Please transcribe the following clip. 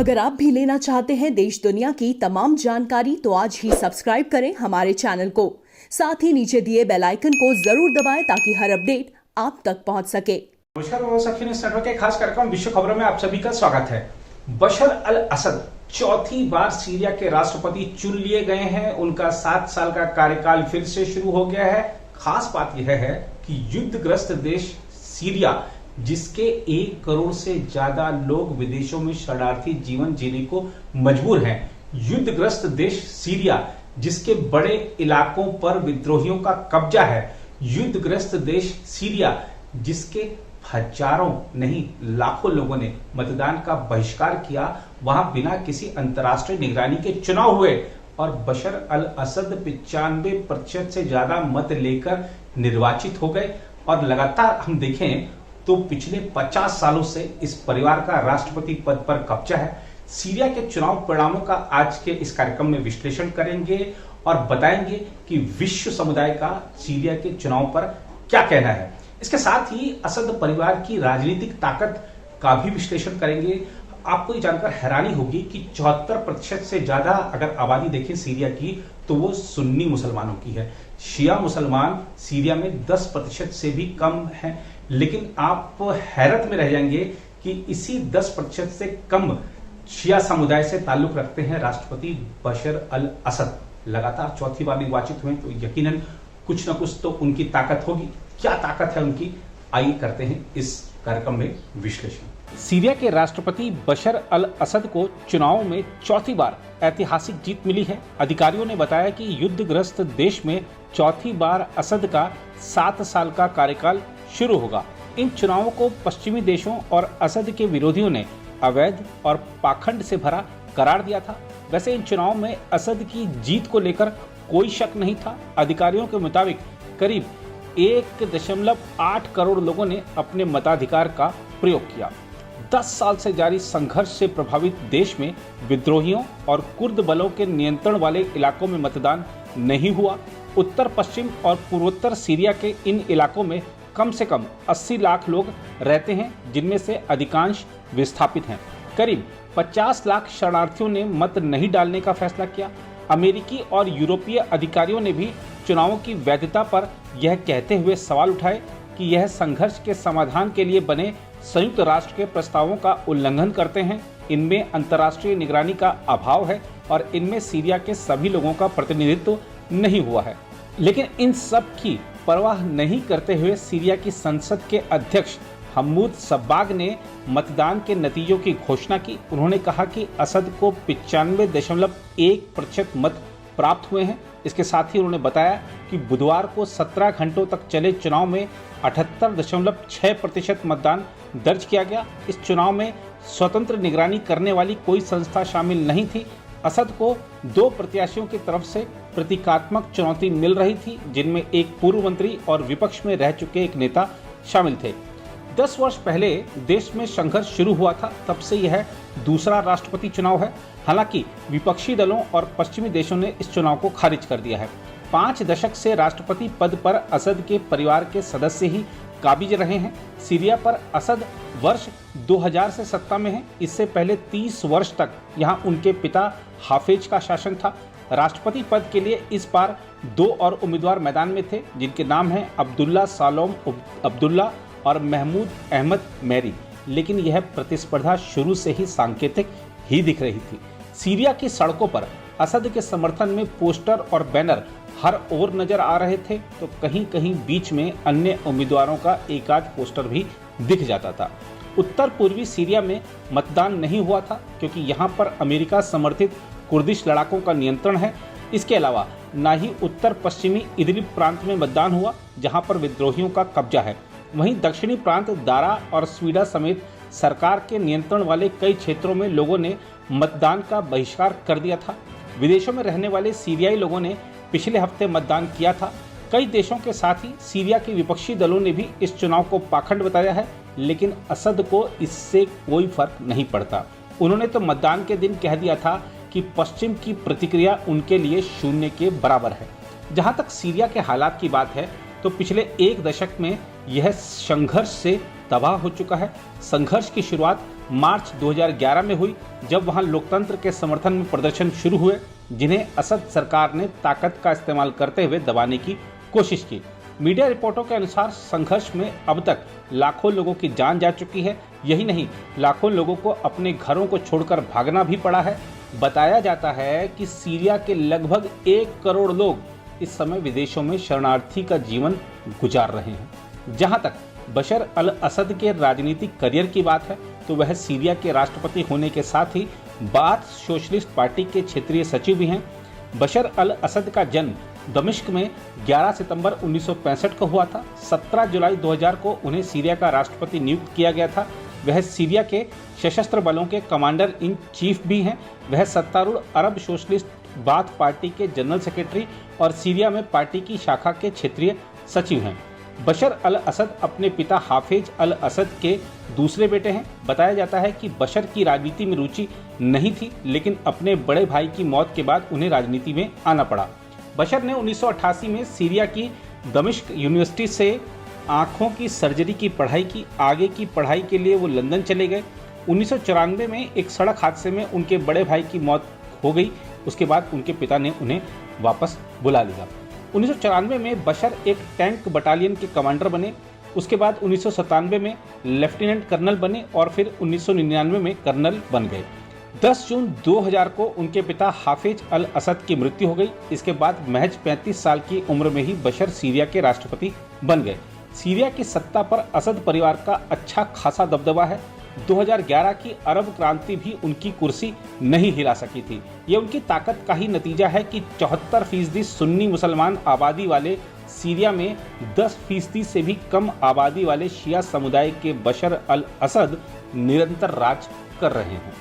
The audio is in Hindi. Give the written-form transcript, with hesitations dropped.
अगर आप भी लेना चाहते हैं देश दुनिया की तमाम जानकारी तो आज ही सब्सक्राइब करें हमारे चैनल को। साथ ही नीचे दिए बेल आइकन को जरूर दबाएं ताकि हर अपडेट आप तक पहुंच सके। नमस्कार, न्यूज़ नेटवर्क के खास कार्यक्रम विश्व खबरों में आप सभी का स्वागत है। बशर अल असद चौथी बार सीरिया के राष्ट्रपति चुन लिए गए हैं। उनका 7 साल का कार्यकाल फिर से शुरू हो गया है। खास बात यह है कि युद्धग्रस्त देश सीरिया, जिसके 1 करोड़ से ज्यादा लोग विदेशों में शरणार्थी जीवन जीने को मजबूर हैं, युद्धग्रस्त देश सीरिया जिसके बड़े इलाकों पर विद्रोहियों का कब्जा है, युद्धग्रस्त देश सीरिया जिसके हजारों नहीं लाखों लोगों ने मतदान का बहिष्कार किया, वहां बिना किसी अंतर्राष्ट्रीय निगरानी के चुनाव हुए और बशर अल असद 95% से ज्यादा मत लेकर निर्वाचित हो गए। और लगातार हम देखें तो पिछले 50 सालों से इस परिवार का राष्ट्रपति पद पर कब्जा है। सीरिया के चुनाव परिणामों का आज के इस कार्यक्रम में विश्लेषण करेंगे और बताएंगे कि विश्व समुदाय का सीरिया के चुनाव पर क्या कहना है। इसके साथ ही असद परिवार की राजनीतिक ताकत का भी विश्लेषण करेंगे। आपको ये जानकर हैरानी होगी कि 74% से ज्यादा अगर आबादी देखें सीरिया की तो वो सुन्नी मुसलमानों की है। शिया मुसलमान सीरिया में 10% से भी कम है। लेकिन आप हैरत में रह जाएंगे कि इसी 10% से कम शिया समुदाय से ताल्लुक रखते हैं राष्ट्रपति बशर अल असद। लगातार चौथी बार निर्वाचित हुए तो यकीनन कुछ न कुछ तो उनकी ताकत होगी। क्या ताकत है उनकी, आइए करते हैं इस कार्यक्रम में विश्लेषण। सीरिया के राष्ट्रपति बशर अल असद को चुनाव में चौथी बार ऐतिहासिक जीत मिली है। अधिकारियों ने बताया कि युद्धग्रस्त देश में चौथी बार असद का 7 साल का कार्यकाल शुरू होगा। इन चुनावों को पश्चिमी देशों और असद के विरोधियों ने अवैध और पाखंड से भरा करार दिया था। वैसे इन चुनावों में असद की जीत को लेकर कोई शक नहीं था। अधिकारियों के मुताबिक करीब 1.8 करोड़ लोगों ने अपने मताधिकार का प्रयोग किया। 10 साल से जारी संघर्ष से प्रभावित देश में विद्रोहियों और कुर्द बलों के नियंत्रण वाले इलाकों में मतदान नहीं हुआ। उत्तर पश्चिम और पूर्वोत्तर सीरिया के इन इलाकों में कम से कम 80 लाख लोग रहते हैं, जिनमें से अधिकांश विस्थापित हैं। करीब 50 लाख शरणार्थियों ने मत नहीं डालने का फैसला किया। अमेरिकी और यूरोपीय अधिकारियों ने भी चुनावों की वैधता पर यह कहते हुए सवाल उठाए कि यह संघर्ष के समाधान के लिए बने संयुक्त राष्ट्र के प्रस्तावों का उल्लंघन करते हैं। इनमें अंतर्राष्ट्रीय निगरानी का अभाव है और इनमें सीरिया के सभी लोगों का प्रतिनिधित्व नहीं हुआ है। लेकिन इन सब की परवाह नहीं करते हुए सीरिया की संसद के अध्यक्ष हम्मूद सब्बाग ने मतदान के नतीजों की घोषणा की। उन्होंने कहा कि असद को 95.1% मत प्राप्त हुए हैं। इसके साथ ही उन्होंने बताया कि बुधवार को 17 घंटों तक चले चुनाव में 78.6% मतदान दर्ज किया गया। इस चुनाव में स्वतंत्र निगरानी करने वाली कोई संस्था शामिल नहीं थी। असद को 2 प्रत्याशियों की तरफ से प्रतीकात्मक चुनौती मिल रही थी, जिनमें एक पूर्व मंत्री और विपक्ष में रह चुके एक नेता शामिल थे। 10 वर्ष पहले देश में संघर्ष शुरू हुआ था, तब से यह दूसरा राष्ट्रपति चुनाव है। हालांकि विपक्षी दलों और पश्चिमी देशों ने इस चुनाव को खारिज कर दिया है। 5 दशक से राष्ट्रपति पद पर असद के परिवार के सदस्य ही काबिज रहे हैं। सीरिया पर असद वर्ष 2000 से सत्ता में है। इससे पहले 30 वर्ष तक यहां उनके पिता हाफिज का शासन था। राष्ट्रपति पद के लिए इस बार 2 और उम्मीदवार मैदान में थे, जिनके नाम हैं अब्दुल्ला सालोम अब्दुल्ला और महमूद अहमद मैरी। लेकिन यह प्रतिस्पर्धा शुरू से ही सांकेतिक ही दिख रही थी। सीरिया की सड़कों पर असद के समर्थन में पोस्टर और बैनर हर ओर नजर आ रहे थे, तो कहीं कहीं बीच में अन्य उम्मीदवारों का एकाध पोस्टर भी दिख जाता था। उत्तर पूर्वी सीरिया में मतदान नहीं हुआ था क्योंकि यहाँ पर अमेरिका समर्थित कुर्दिश लड़ाकों का नियंत्रण है। इसके अलावा न ही उत्तर पश्चिमी इदलिब प्रांत में मतदान हुआ, जहाँ पर विद्रोहियों का कब्जा है। वहीं दक्षिणी प्रांत दारा और स्वीडा समेत सरकार के नियंत्रण वाले कई क्षेत्रों में लोगों ने मतदान का बहिष्कार कर दिया था। विदेशों में रहने वाले सीरियाई लोगों ने पिछले हफ्ते मतदान किया था। कई देशों के साथ ही सीरिया के विपक्षी दलों ने भी इस चुनाव को पाखंड बताया है, लेकिन असद को इससे कोई फर्क नहीं पड़ता। उन्होंने तो मतदान के दिन कह दिया था कि पश्चिम की प्रतिक्रिया उनके लिए शून्य के बराबर है। जहां तक सीरिया के हालात की बात है तो पिछले 1 दशक में यह संघर्ष से तबाह हो चुका है। संघर्ष की शुरुआत मार्च 2011 में हुई, जब वहां लोकतंत्र के समर्थन में प्रदर्शन शुरू हुए, जिन्हें असद सरकार ने ताकत का इस्तेमाल करते हुए दबाने की कोशिश की। मीडिया रिपोर्टों के अनुसार संघर्ष में अब तक लाखों लोगों की जान जा चुकी है। यही नहीं, लाखों लोगों को अपने घरों को छोड़कर भागना भी पड़ा है। बताया जाता है कि सीरिया के लगभग 1 करोड़ लोग इस समय विदेशों में शरणार्थी का जीवन गुजार रहे हैं। जहां तक बशर अल असद के राजनीतिक करियर की बात है, तो वह सीरिया के राष्ट्रपति होने के साथ ही बाथ सोशलिस्ट पार्टी के क्षेत्रीय सचिव भी हैं। बशर अल असद का जन्म दमिश्क में 11 सितंबर 1965 को हुआ था। 17 जुलाई 2000 को उन्हें सीरिया का राष्ट्रपति नियुक्त किया गया था। वह सीरिया के सशस्त्र बलों के कमांडर इन चीफ भी हैं। वह सत्तारूढ़ अरब सोशलिस्ट बाथ पार्टी के जनरल सेक्रेटरी और सीरिया में पार्टी की शाखा के क्षेत्रीय सचिव हैं। बशर अल असद अपने पिता हाफिज अल असद के दूसरे बेटे हैं। बताया जाता है कि बशर की राजनीति में रुचि नहीं थी, लेकिन अपने बड़े भाई की मौत के बाद उन्हें राजनीति में आना पड़ा। बशर ने 1988 में सीरिया की दमिश्क यूनिवर्सिटी से आंखों की सर्जरी की पढ़ाई की। आगे की पढ़ाई के लिए वो लंदन चले गए। 1994 में एक सड़क हादसे में उनके बड़े भाई की मौत हो गई। उसके बाद उनके पिता ने उन्हें वापस बुला लिया। 1994 में बशर एक टैंक बटालियन के कमांडर बने। उसके बाद 1997 में लेफ्टिनेंट कर्नल बने और फिर 1999 में कर्नल बन गए। 10 जून 2000 को उनके पिता हाफिज अल असद की मृत्यु हो गई। इसके बाद महज 35 साल की उम्र में ही बशर सीरिया के राष्ट्रपति बन गए। सीरिया की सत्ता पर असद परिवार का अच्छा खासा दबदबा है। 2011 की अरब क्रांति भी उनकी कुर्सी नहीं हिला सकी थी। ये उनकी ताकत का ही नतीजा है कि 74% सुन्नी मुसलमान आबादी वाले सीरिया में 10% से भी कम आबादी वाले शिया समुदाय के बशर अल असद निरंतर राज कर रहे हैं।